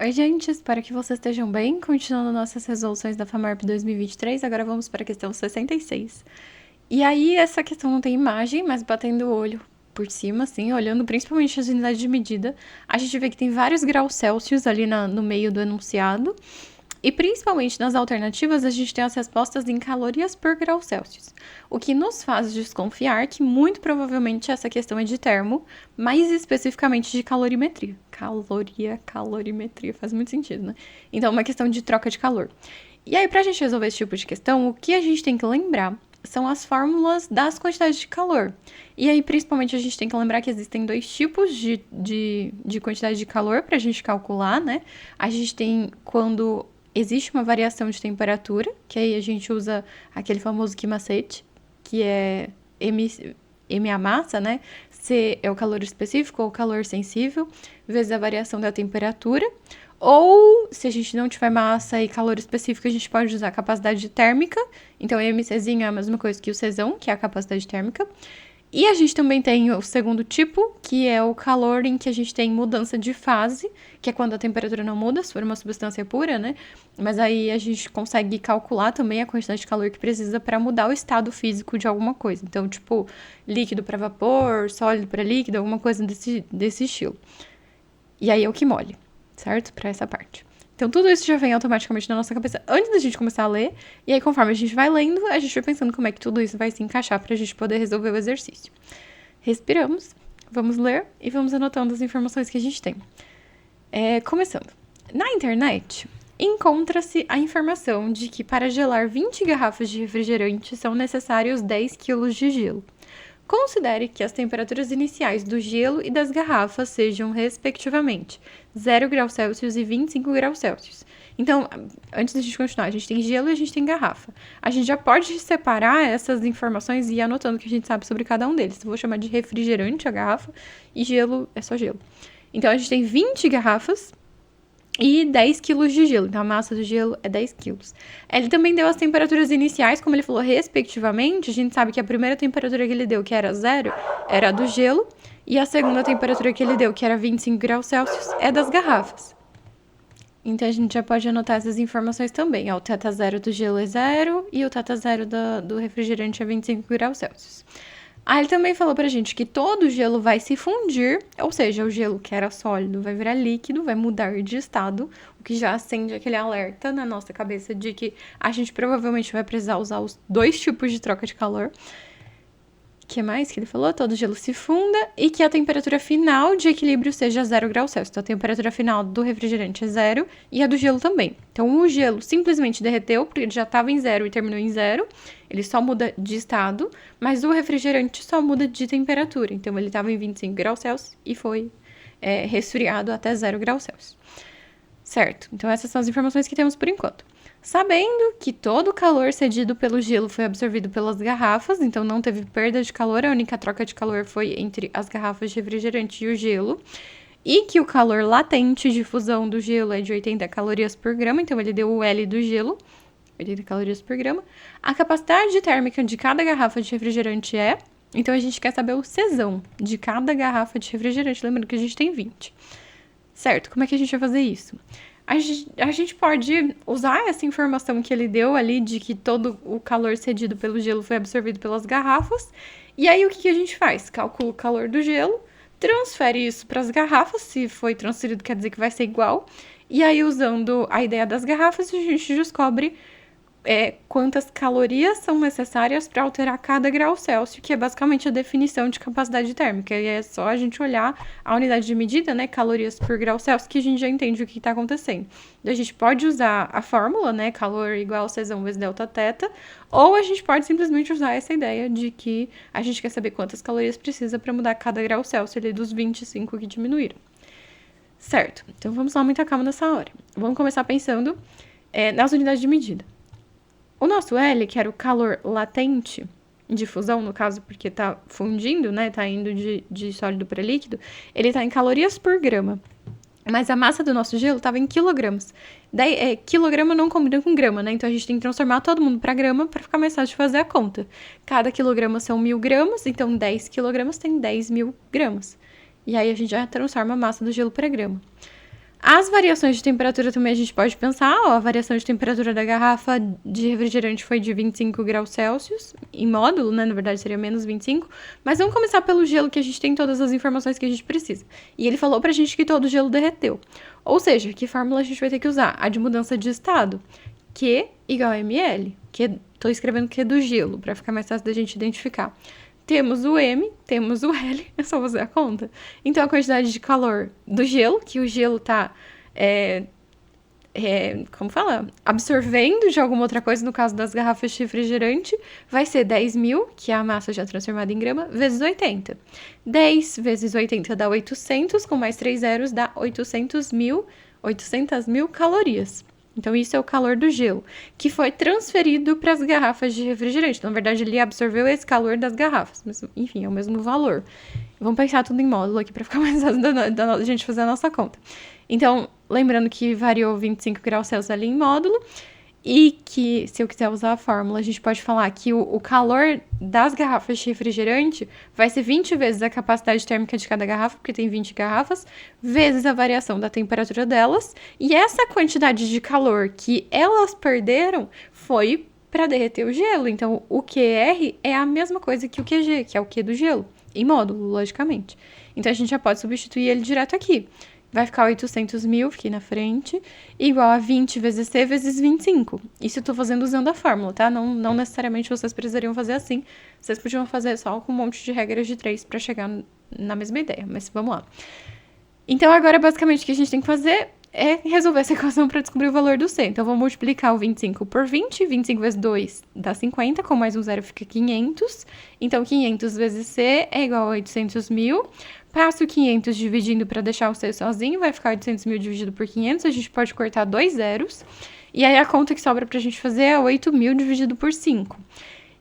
Oi, gente, espero que vocês estejam bem. Continuando nossas resoluções da FAMARP 2023, agora vamos para a questão 66. E aí, essa questão não tem imagem, mas batendo o olho por cima, assim, olhando principalmente as unidades de medida, a gente vê que tem vários graus Celsius ali no meio do enunciado. E principalmente nas alternativas, a gente tem as respostas em calorias por grau Celsius, o que nos faz desconfiar que muito provavelmente essa questão é de termo, mais especificamente de calorimetria. Calorimetria, faz muito sentido, né? Então, uma questão de troca de calor. E aí, pra gente resolver esse tipo de questão, o que a gente tem que lembrar são as fórmulas das quantidades de calor. E aí, principalmente, a gente tem que lembrar que existem dois tipos de quantidade de calor para a gente calcular, né? A gente tem quando existe uma variação de temperatura, que aí a gente usa aquele famoso que macete, que é M a massa, né? C é o calor específico ou calor sensível, vezes a variação da temperatura. Ou, se a gente não tiver massa e calor específico, a gente pode usar a capacidade térmica. Então, MCzinho é a mesma coisa que o Czão, que é a capacidade térmica. E a gente também tem o segundo tipo, que é o calor em que a gente tem mudança de fase, que é quando a temperatura não muda, se for uma substância pura, né? Mas aí a gente consegue calcular também a quantidade de calor que precisa para mudar o estado físico de alguma coisa. Então, tipo, líquido para vapor, sólido para líquido, alguma coisa desse estilo. E aí é o que mole, certo? Para essa parte. Então, tudo isso já vem automaticamente na nossa cabeça antes da gente começar a ler. E aí, conforme a gente vai lendo, a gente vai pensando como é que tudo isso vai se encaixar pra gente poder resolver o exercício. Respiramos, vamos ler e vamos anotando as informações que a gente tem. Começando. Na internet, encontra-se a informação de que para gelar 20 garrafas de refrigerante são necessários 10 kg de gelo. Considere que as temperaturas iniciais do gelo e das garrafas sejam, respectivamente, 0 graus Celsius e 25 graus Celsius. Então, antes da gente continuar, a gente tem gelo e a gente tem garrafa. A gente já pode separar essas informações e ir anotando o que a gente sabe sobre cada um deles. Eu vou chamar de refrigerante a garrafa e gelo é só gelo. Então, a gente tem 20 garrafas e 10 quilos de gelo. Então, a massa do gelo é 10 quilos. Ele também deu as temperaturas iniciais, como ele falou, respectivamente. A gente sabe que a primeira temperatura que ele deu, que era 0, era a do gelo. E a segunda temperatura que ele deu, que era 25 graus Celsius, é das garrafas. Então, a gente já pode anotar essas informações também. Ó, o θ zero do gelo é 0 e o θ zero do refrigerante é 25 graus Celsius. Aí ele também falou pra gente que todo o gelo vai se fundir, ou seja, o gelo que era sólido vai virar líquido, vai mudar de estado, o que já acende aquele alerta na nossa cabeça de que a gente provavelmente vai precisar usar os dois tipos de troca de calor. O que mais que ele falou? Todo gelo se funda e que a temperatura final de equilíbrio seja 0 graus Celsius. Então, a temperatura final do refrigerante é 0 e a do gelo também. Então, o gelo simplesmente derreteu, porque ele já estava em 0 e terminou em 0. Ele só muda de estado, mas o refrigerante só muda de temperatura. Então, ele estava em 25 graus Celsius e foi resfriado até 0 graus Celsius. Certo, então essas são as informações que temos por enquanto. Sabendo que todo o calor cedido pelo gelo foi absorvido pelas garrafas, então não teve perda de calor, a única troca de calor foi entre as garrafas de refrigerante e o gelo, e que o calor latente de fusão do gelo é de 80 calorias por grama, então ele deu o L do gelo, 80 calorias por grama. A capacidade térmica de cada garrafa de refrigerante é, então a gente quer saber o Czão de cada garrafa de refrigerante, lembrando que a gente tem 20. Certo, como é que a gente vai fazer isso? A gente pode usar essa informação que ele deu ali de que todo o calor cedido pelo gelo foi absorvido pelas garrafas. E aí, o que a gente faz? Calcula o calor do gelo, transfere isso para as garrafas. Se foi transferido, quer dizer que vai ser igual. E aí, usando a ideia das garrafas, a gente descobre quantas calorias são necessárias para alterar cada grau Celsius, que é basicamente a definição de capacidade térmica. E é só a gente olhar a unidade de medida, né, calorias por grau Celsius, que a gente já entende o que está acontecendo. Então, a gente pode usar a fórmula, né, calor igual a Czão vezes delta θ, ou a gente pode simplesmente usar essa ideia de que a gente quer saber quantas calorias precisa para mudar cada grau Celsius ali dos 25 que diminuíram. Certo, então vamos lá, muita calma nessa hora. Vamos começar pensando nas unidades de medida. O nosso L, que era o calor latente de fusão, no caso, porque tá fundindo, né? Tá indo de sólido para líquido, ele tá em calorias por grama. Mas a massa do nosso gelo estava em quilogramas. Daí, quilograma não combina com grama, né? Então a gente tem que transformar todo mundo para grama para ficar mais fácil de fazer a conta. Cada quilograma são 1.000 gramas, então 10 quilogramas tem 10.000 gramas. E aí a gente já transforma a massa do gelo para grama. As variações de temperatura também a gente pode pensar, ó, a variação de temperatura da garrafa de refrigerante foi de 25 graus Celsius, em módulo, né, na verdade seria menos 25, mas vamos começar pelo gelo, que a gente tem todas as informações que a gente precisa. E ele falou pra gente que todo o gelo derreteu. Ou seja, que fórmula a gente vai ter que usar? A de mudança de estado, Q igual a ml, que tô escrevendo Q do gelo, pra ficar mais fácil da gente identificar. Temos o M, temos o L, é só fazer a conta. Então, a quantidade de calor do gelo, que o gelo tá, como fala? Absorvendo de alguma outra coisa, no caso das garrafas de refrigerante, vai ser 10.000, que é a massa já transformada em grama, vezes 80. 10 vezes 80 dá 800, com mais 3 zeros dá 800 mil calorias. Então, isso é o calor do gelo, que foi transferido para as garrafas de refrigerante. Então, na verdade, ele absorveu esse calor das garrafas. Mas, enfim, é o mesmo valor. Vamos pensar tudo em módulo aqui para ficar mais fácil da gente fazer a nossa conta. Então, lembrando que variou 25 graus Celsius ali em módulo. E que, se eu quiser usar a fórmula, a gente pode falar que o calor das garrafas de refrigerante vai ser 20 vezes a capacidade térmica de cada garrafa, porque tem 20 garrafas, vezes a variação da temperatura delas. E essa quantidade de calor que elas perderam foi para derreter o gelo. Então, o QR é a mesma coisa que o QG, que é o Q do gelo, em módulo, logicamente. Então, a gente já pode substituir ele direto aqui. Vai ficar 800 mil, fiquei na frente, igual a 20 vezes C vezes 25. Isso eu tô fazendo usando a fórmula, tá? Não necessariamente vocês precisariam fazer assim. Vocês podiam fazer só com um monte de regras de 3 para chegar na mesma ideia, mas vamos lá. Então, agora, basicamente, o que a gente tem que fazer é resolver essa equação para descobrir o valor do C. Então, vou multiplicar o 25 por 20. 25 vezes 2 dá 50, com mais um zero fica 500. Então, 500 vezes C é igual a 800 mil. Passo 500 dividindo para deixar o C sozinho, vai ficar 800 mil dividido por 500. A gente pode cortar 2 zeros. E aí, a conta que sobra para a gente fazer é 8.000 dividido por 5.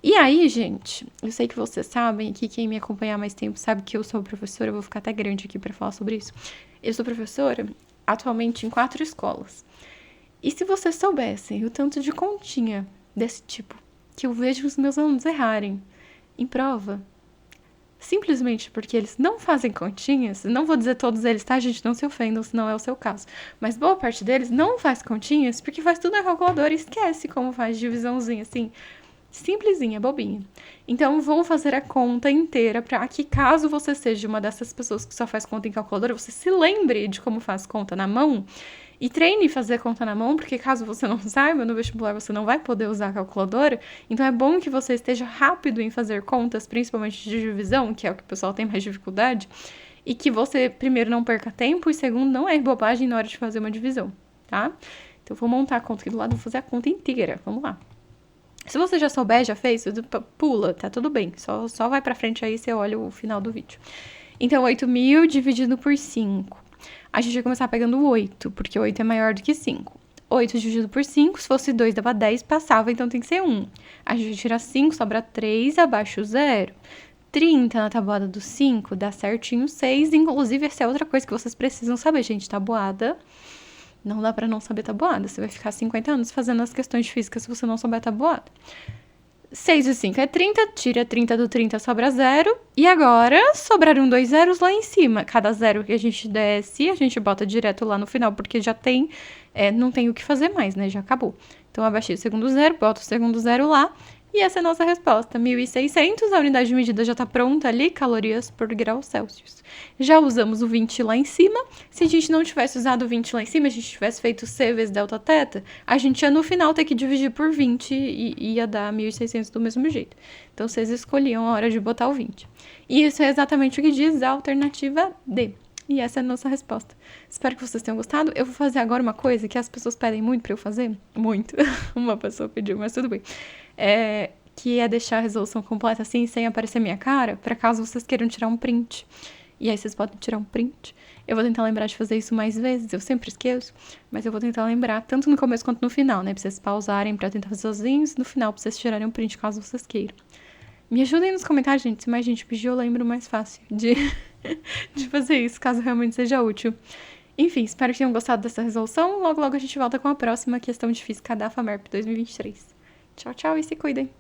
E aí, gente, eu sei que vocês sabem, que quem me acompanhar há mais tempo sabe que eu sou professora, eu vou ficar até grande aqui para falar sobre isso. Eu sou professora atualmente em 4 escolas. E se vocês soubessem o tanto de continha desse tipo que eu vejo os meus alunos errarem em prova, simplesmente porque eles não fazem continhas, não vou dizer todos eles, tá, gente? Não se ofendam, se não é o seu caso. Mas boa parte deles não faz continhas porque faz tudo na calculadora e esquece como faz divisãozinha, assim, simplesinha, bobinha. Então, vou fazer a conta inteira para que, caso você seja uma dessas pessoas que só faz conta em calculadora, você se lembre de como faz conta na mão e treine fazer conta na mão, porque caso você não saiba, no vestibular você não vai poder usar a calculadora. Então, é bom que você esteja rápido em fazer contas, principalmente de divisão, que é o que o pessoal tem mais dificuldade, e que você, primeiro, não perca tempo e, segundo, não erre bobagem na hora de fazer uma divisão, tá? Então, vou montar a conta aqui do lado, vou fazer a conta inteira. Vamos lá. Se você já souber, já fez, pula, tá tudo bem. Só vai pra frente aí e você olha o final do vídeo. Então, 8.000 dividido por 5. A gente vai começar pegando 8, porque 8 é maior do que 5. 8 dividido por 5, se fosse 2 dava 10, passava, então tem que ser 1. A gente vai tirar 5, sobra 3, abaixo 0. 30 na tabuada do 5 dá certinho 6. Inclusive, essa é outra coisa que vocês precisam saber, gente. Tabuada, não dá pra não saber tabuada. Você vai ficar 50 anos fazendo as questões de física se você não souber tabuada. 6 e 5 é 30, tira 30 do 30, sobra 0. E agora, sobraram 2 zeros lá em cima. Cada zero que a gente desce, a gente bota direto lá no final, porque já tem, não tem o que fazer mais, né? Já acabou. Então, abaixei o segundo zero, boto o segundo zero lá. E essa é a nossa resposta, 1.600, a unidade de medida já está pronta ali, calorias por grau Celsius. Já usamos o 20 lá em cima. Se a gente não tivesse usado o 20 lá em cima, a gente tivesse feito C vezes delta θ, a gente ia no final ter que dividir por 20 e ia dar 1.600 do mesmo jeito. Então, vocês escolhiam a hora de botar o 20. E isso é exatamente o que diz a alternativa D. E essa é a nossa resposta. Espero que vocês tenham gostado. Eu vou fazer agora uma coisa que as pessoas pedem muito pra eu fazer. Muito. Uma pessoa pediu, mas tudo bem. Que é deixar a resolução completa assim, sem aparecer minha cara, pra caso vocês queiram tirar um print. E aí vocês podem tirar um print. Eu vou tentar lembrar de fazer isso mais vezes. Eu sempre esqueço, mas eu vou tentar lembrar, tanto no começo quanto no final, né? Pra vocês pausarem pra tentar fazer sozinhos. No final, pra vocês tirarem um print, caso vocês queiram. Me ajudem nos comentários, gente. Se mais gente pedir, eu lembro mais fácil de fazer isso, caso realmente seja útil. Enfim, espero que tenham gostado dessa resolução. Logo, logo a gente volta com a próxima questão de física da FAMERP 2023. Tchau, tchau e se cuidem!